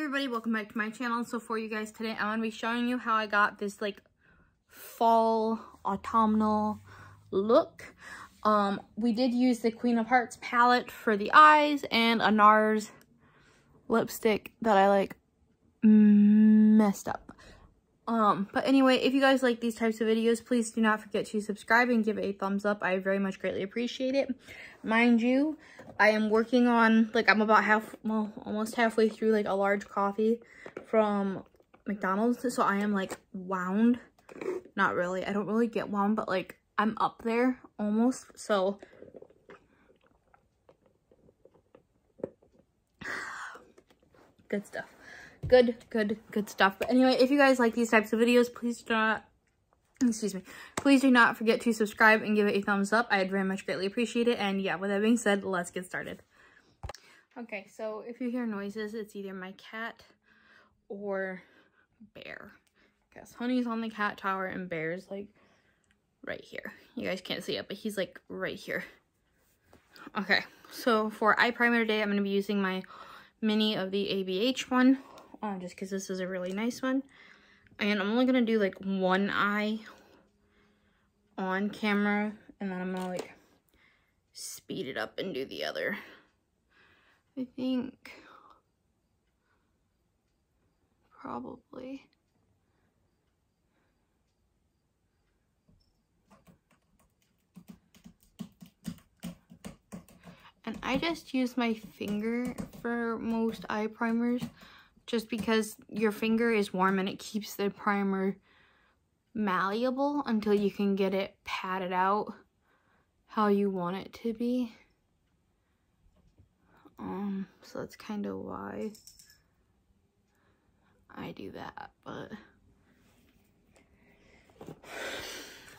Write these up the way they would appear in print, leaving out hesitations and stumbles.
everybody, welcome back to my channel. So for you guys today, I'm going to be showing you how I got this like fall autumnal look. We did use the Queen of Hearts palette for the eyes and a NARS lipstick that I like messed up. But anyway, if you guys like these types of videos, please do not forget to subscribe and give it a thumbs up. I very much greatly appreciate it. Mind you, I am working on, like, I'm about almost halfway through, like, a large coffee from McDonald's. So I am, like, wound. Not really. I don't really get wound, but, like, I'm up there almost. So good stuff. Good stuff. But anyway, if you guys like these types of videos, please do not forget to subscribe and give it a thumbs up. I'd very much greatly appreciate it. And yeah, with that being said, let's get started. Okay, so if you hear noises, it's either my cat or Bear. Because Honey's on the cat tower and Bear's like right here. You guys can't see it, but he's like right here. Okay, so for eye primer today, I'm going to be using my mini of the ABH one. Just because this is a really nice one. And I'm only going to do like one eye on camera. And then I'm going to like speed it up and do the other. I think probably. And I just use my finger for most eye primers. Just because your finger is warm and it keeps the primer malleable until you can get it patted out how you want it to be. So that's kind of why I do that, but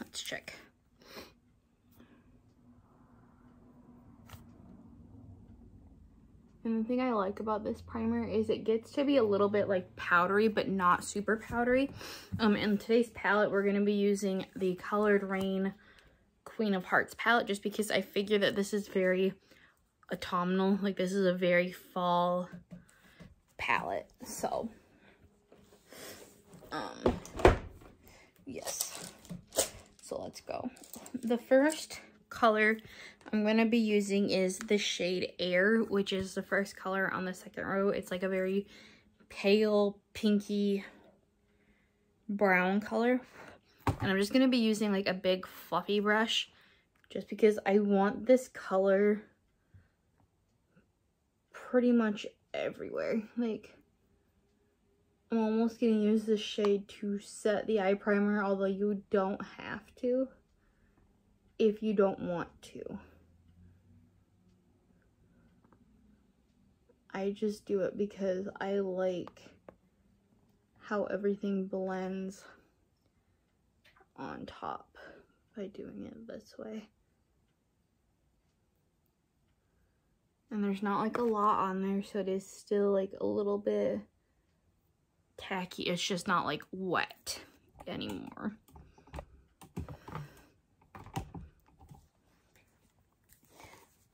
let's check. And the thing I like about this primer is it gets to be a little bit like powdery, but not super powdery. In today's palette, we're going to be using the Colored Rain Queen of Hearts palette, just because I figure that this is very autumnal. Like, this is a very fall palette. So, yes. So let's go. The first color I'm going to be using is the shade Air, which is the first color on the second row. It's like a very pale, pinky brown color. And I'm just going to be using like a big fluffy brush just because I want this color pretty much everywhere. Like, I'm almost going to use this shade to set the eye primer, although you don't have to if you don't want to. I just do it because I like how everything blends on top by doing it this way. And there's not like a lot on there, so it is still like a little bit tacky. It's just not like wet anymore.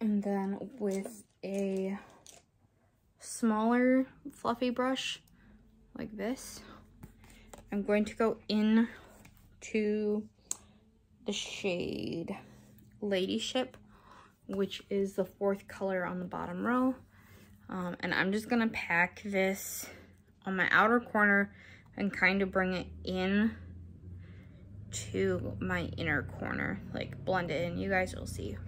And then with a smaller fluffy brush like this, I'm going to go in to the shade Ladyship, which is the fourth color on the bottom row. And I'm just gonna pack this on my outer corner and kind of bring it in to my inner corner, like blend it in. You guys will see.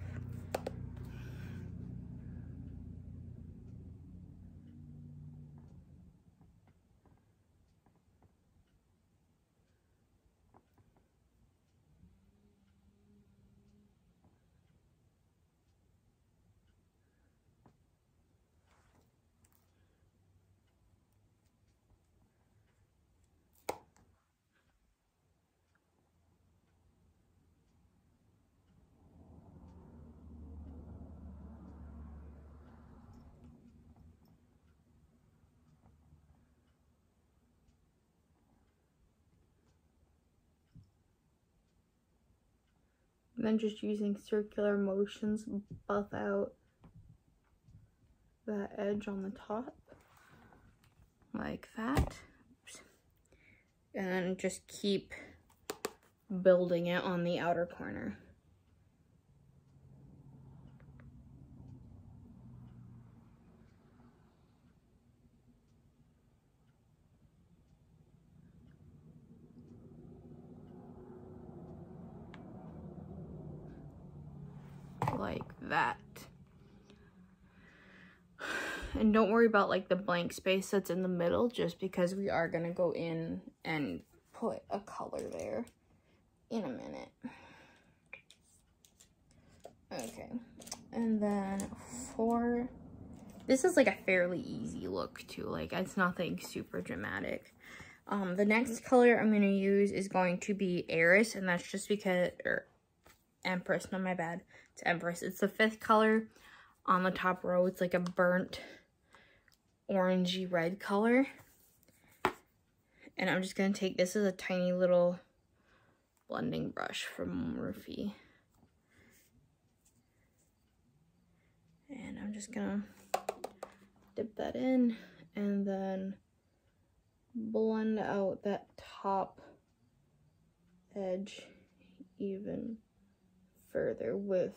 And then just using circular motions, buff out that edge on the top. like that. Oops. And then just keep building it on the outer corner. Like that. And don't worry about like the blank space that's in the middle, just because we are gonna go in and put a color there in a minute. Okay, and then this is like a fairly easy look too, like it's nothing super dramatic. The next color I'm gonna use is going to be Eris, and that's just because, or Empress, no, my bad, it's Empress. It's the 5th color on the top row. It's like a burnt orangey red color. And I'm just gonna take, this is a tiny little blending brush from Morphe. And I'm just gonna dip that in and then blend out that top edge even further with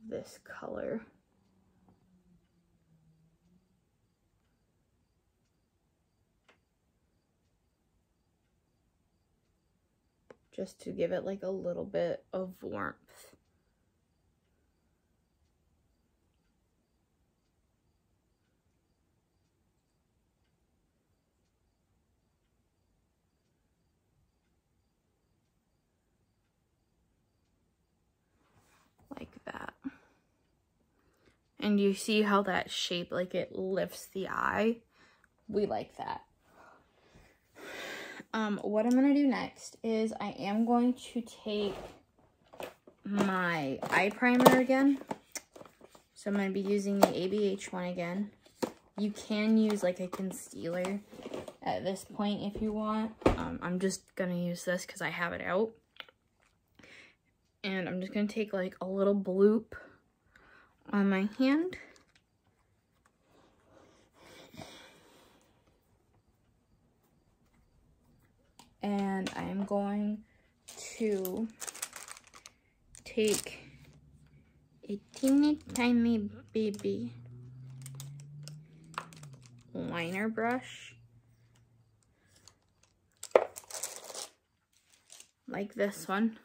this color. Just to give it like a little bit of warmth. Like that. And you see how that shape, like it lifts the eye? We like that. What I'm gonna do next is I am going to take my eye primer again. So I'm gonna be using the ABH one again. You can use like a concealer at this point if you want. I'm just gonna use this because I have it out. And I'm just gonna take like a little bloop on my hand. And I am going to take a teeny tiny baby liner brush, like this one.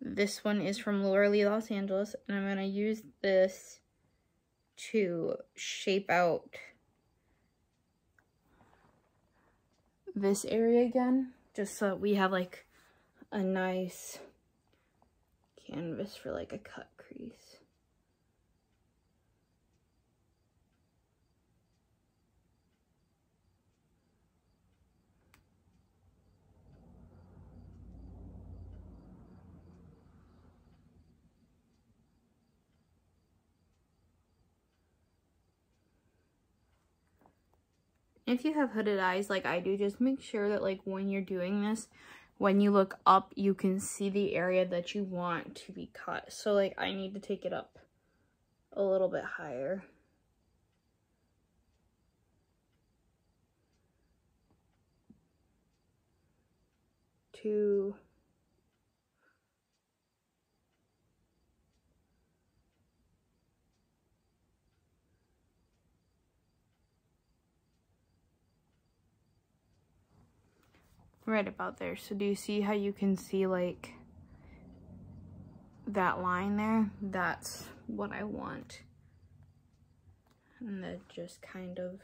This one is from Laura Lee Los Angeles, and I'm gonna use this to shape out this area again, just so that we have like a nice canvas for like a cut crease. If you have hooded eyes like I do, just make sure that like when you're doing this, when you look up, you can see the area that you want to be cut. So like I need to take it up a little bit higher. To right about there. So do you see how you can see like that line there? That's what I want. And then just kind of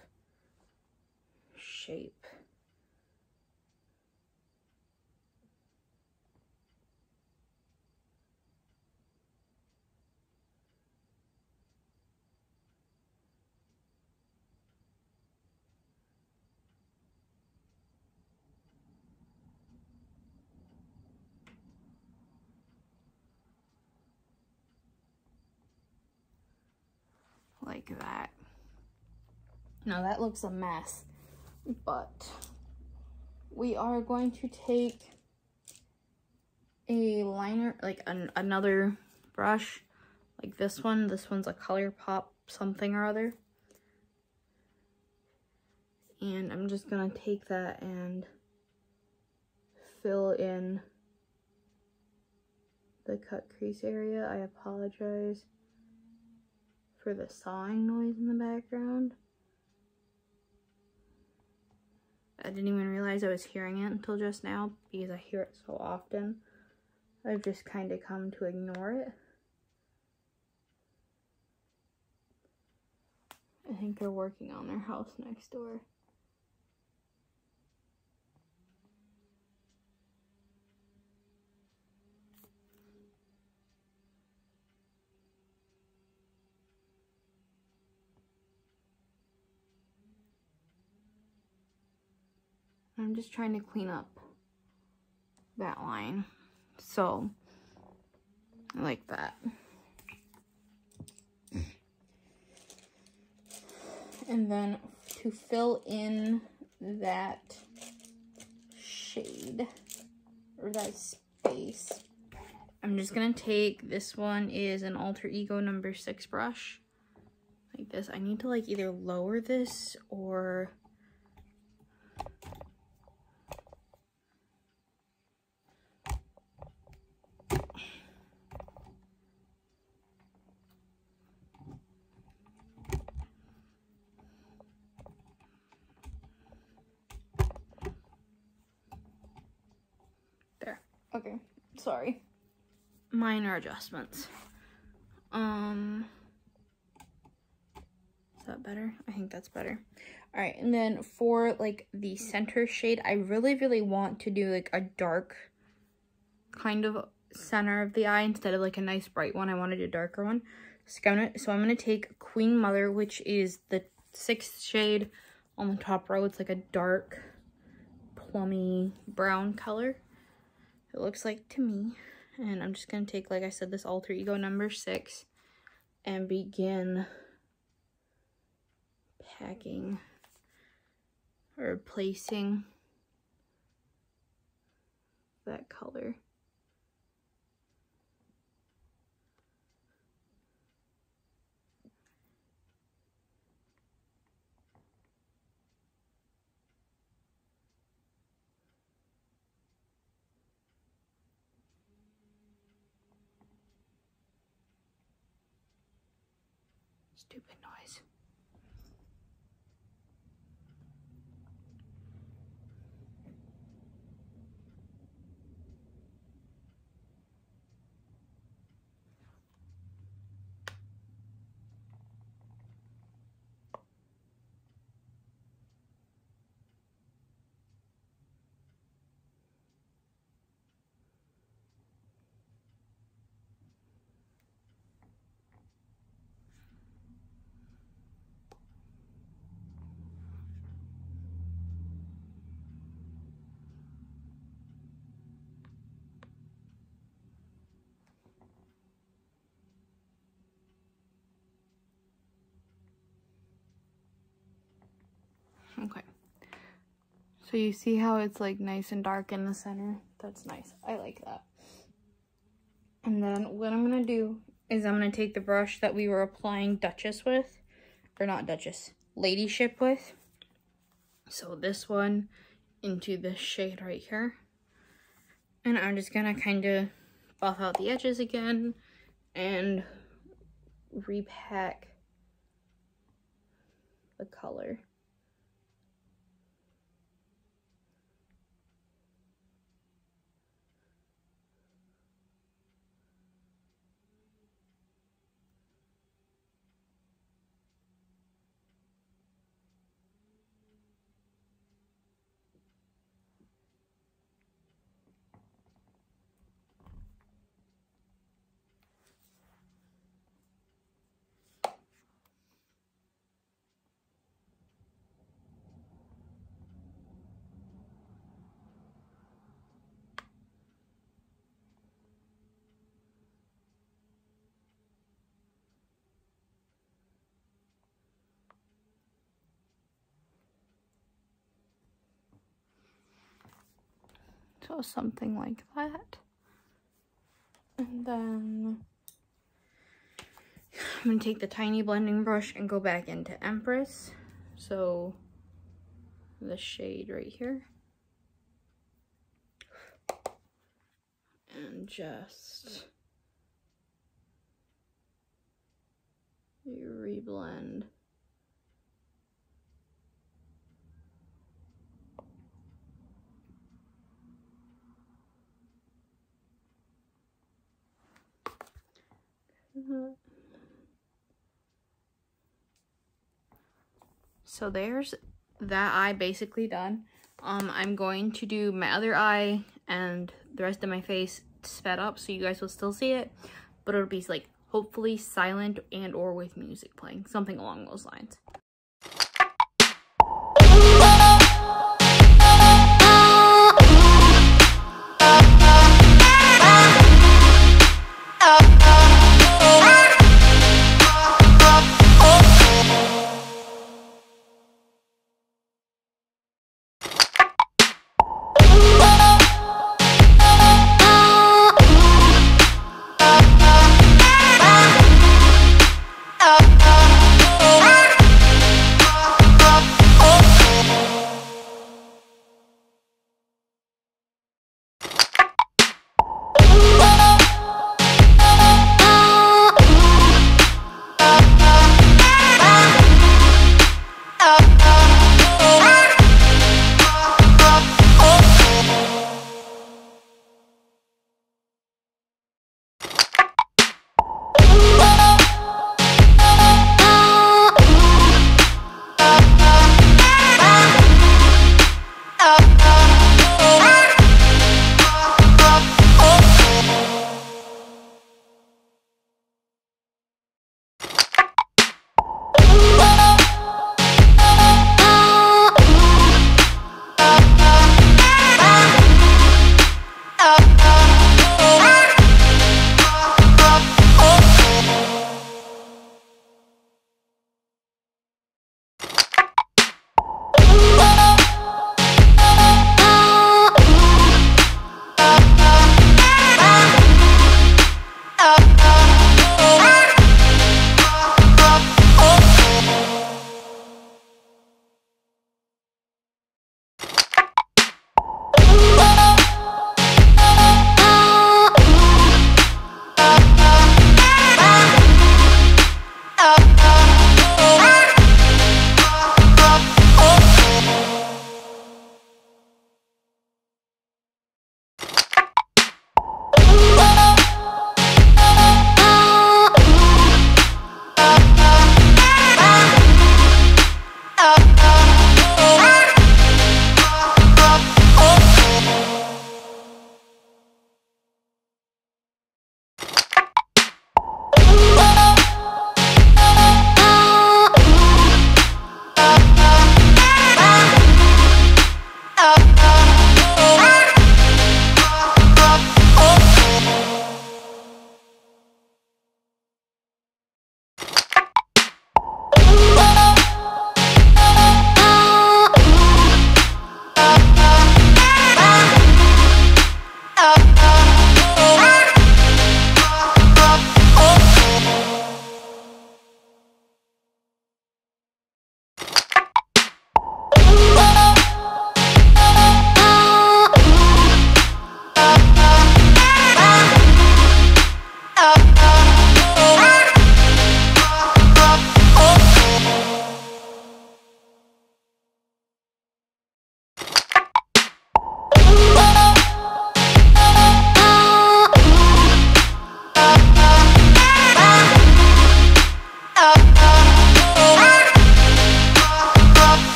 shape. Like that. Now that looks a mess, but we are going to take a liner, like another brush, like this one. This one's a ColourPop something or other. And I'm just gonna take that and fill in the cut crease area. I apologize for the sawing noise in the background. I didn't even realize I was hearing it until just now because I hear it so often. I've just kind of come to ignore it. I think they're working on their house next door. I'm just trying to clean up that line. So, I like that. And then to fill in that shade, or that space, I'm just gonna take, this one is an Alter Ego number 6 brush, like this. I need to like either lower this or there. Okay, sorry. Minor adjustments. Is that better? I think that's better. All right, and then for like the center shade, I really want to do like a dark kind of center of the eye instead of like a nice bright one. I wanted a darker one. So I'm gonna take Queen Mother, which is the 6th shade on the top row. It's like a dark plummy brown color, it looks like to me. And I'm just gonna take, like I said, this Alter Ego number 6 and begin packing or placing that color. Stupid noise. Okay, so you see how it's like nice and dark in the center? That's nice. I like that. And then what I'm gonna do is I'm gonna take the brush that we were applying Duchess with, or not Duchess, Ladyship with. So this one into this shade right here. And I'm just gonna kind of buff out the edges again and repack the color. So something like that. And then I'm going to take the tiny blending brush and go back into Empress. So the shade right here. And just reblend. So there's that eye basically done. I'm going to do my other eye and the rest of my face sped up so you guys will still see it, but it'll be like hopefully silent and or with music playing, something along those lines.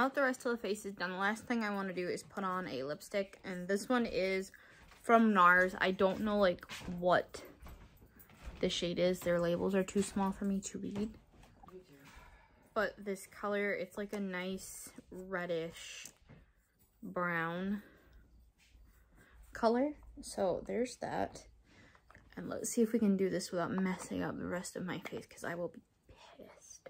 now that the rest of the face is done, the last thing I want to do is put on a lipstick. And this one is from NARS. I don't know like what the shade is. Their labels are too small for me to read. But this color, it's like a nice reddish brown color. So there's that. And let's see if we can do this without messing up the rest of my face, because I will be pissed.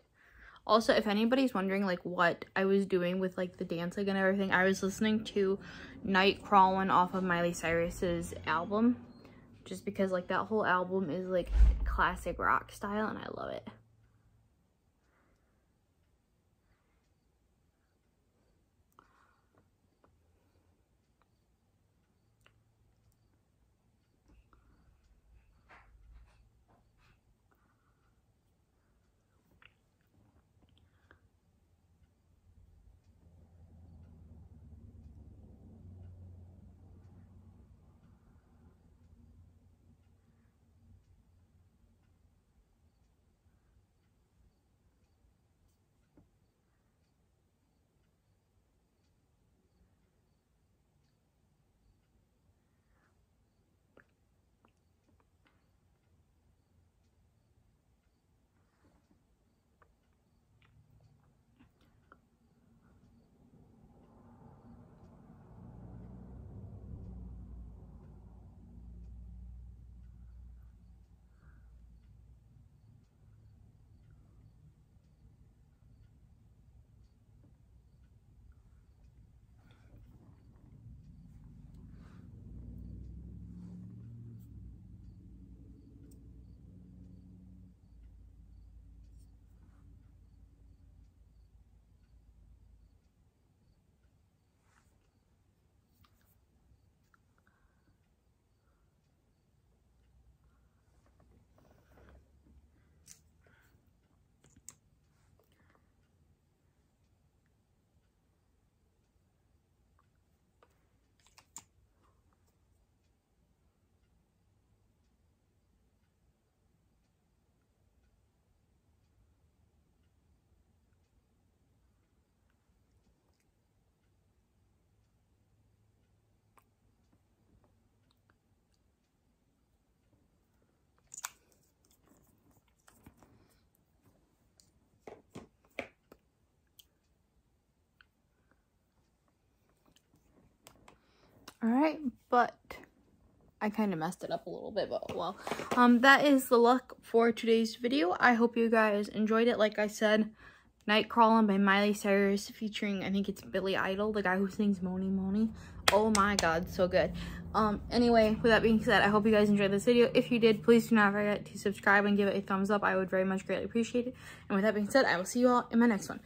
Also, if anybody's wondering like what I was doing with like the dancing and everything, I was listening to Night Crawlin' off of Miley Cyrus's album, just because like that whole album is like classic rock style and I love it. Alright, but I kind of messed it up a little bit, but well. That is the look for today's video. I hope you guys enjoyed it. Like I said, Night Crawlin' by Miley Cyrus featuring, I think it's Billy Idol, the guy who sings Moni Moni. Oh my god, so good. Anyway, with that being said, I hope you guys enjoyed this video. If you did, please do not forget to subscribe and give it a thumbs up. I would very much greatly appreciate it. And with that being said, I will see you all in my next one.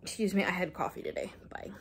Excuse me, I had coffee today. Bye.